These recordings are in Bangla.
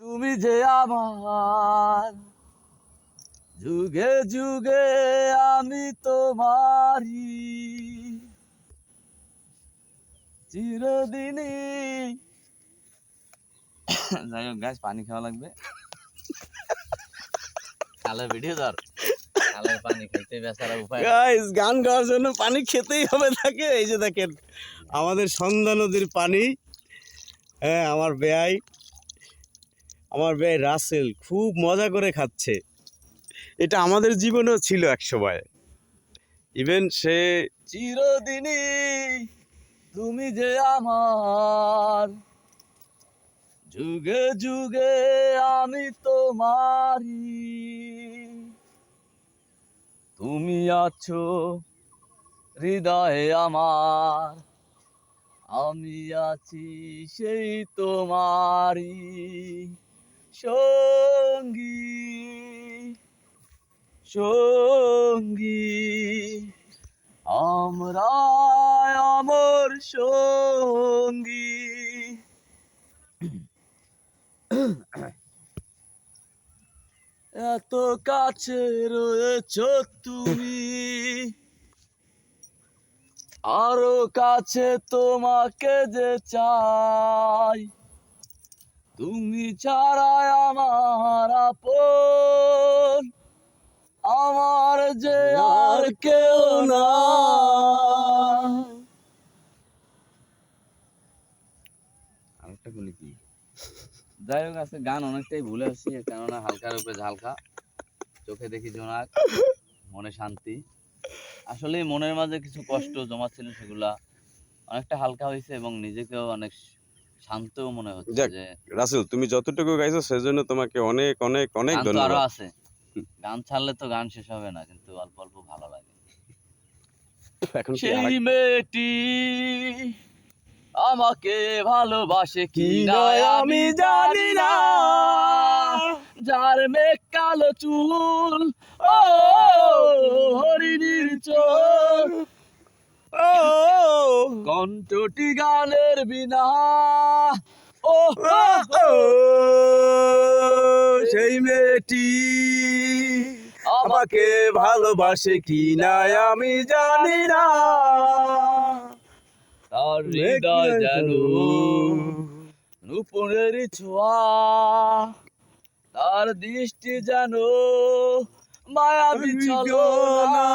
তুমি যে আমার যুগে যুগে আমি তোমারি চিরদিনই। যাই হোক গাছ পানি খাওয়া লাগবে। খালে ভিডিও ধর, খালে পানি খাইতে বেচারা উপায়। গাইস গান গাওয়ার জন্য পানি খেতেই হবে তাকে। এই যে দেখেন আমাদের সন্ধ্যা নদীর পানি। হ্যাঁ, আমার বেয়াই রাসেল খুব মজা করে খাচ্ছে। এটা আমাদের জীবনেও ছিল এক সময়। ইভেন সে চিরদিনই তুমি যে আমার যুগে যুগে আমি তোমারি। তুমি আছো হৃদয়ে আমার, আমি আছি সেই তোমারি সঙ্গী সঙ্গী। আমরা আমার সঙ্গী। এত কাছে রয়েছো তুমি, আরো কাছে তোমাকে যে চাই। তুমি ছাড়া আমার আপন, আমার যে আর কেউ না। আরেকটা গুলি কি? যাই হোক আজকে গান অনেকটাই ভুলে আসছি, কেননা হালকার উপরে ঝালকা, চোখে দেখি জোনাক, মনে শান্তি। আসলে মনের মাঝে কিছু কষ্ট জমা ছিল, সেগুলা অনেকটা হালকা হয়েছে এবং নিজেকেও অনেক শান্তও মনে হচ্ছে। যাক যে রাসেল, তুমি যতটুকু গাইছো সেজন্য তোমাকে অনেক অনেক অনেক গান তো আরো ধন্যবাদ। আছে, গান ছাড়লে তো গান শেষ হবে না, কিন্তু অল্প অল্প ভালো লাগে। এখন কি সেই মেয়েটি আমাকে ভালোবাসে কি না আমি জানি না, যার মেঘ কালো চুল, ও হরিণীর চোখ, ও কণ্ঠটি গানের বিনা, ও সেই মেয়েটি আমাকে ভালোবাসে কি না আমি জানি না। তার হৃদয় যেন নুপুরের ছোঁয়া, তার দৃষ্টি যেন মায়াবী ছলনা।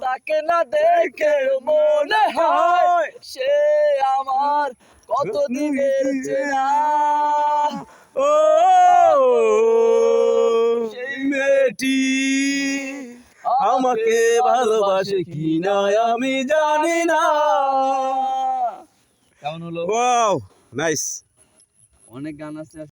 তাকে না দেখে মনে হয় সে আমার কত দিনের চেনা। ও সেই মেয়েটি আমাকে ভালোবাসে কি না আমি জানি না। কেমন হলো? Wow, nice. অনেক গান আছে।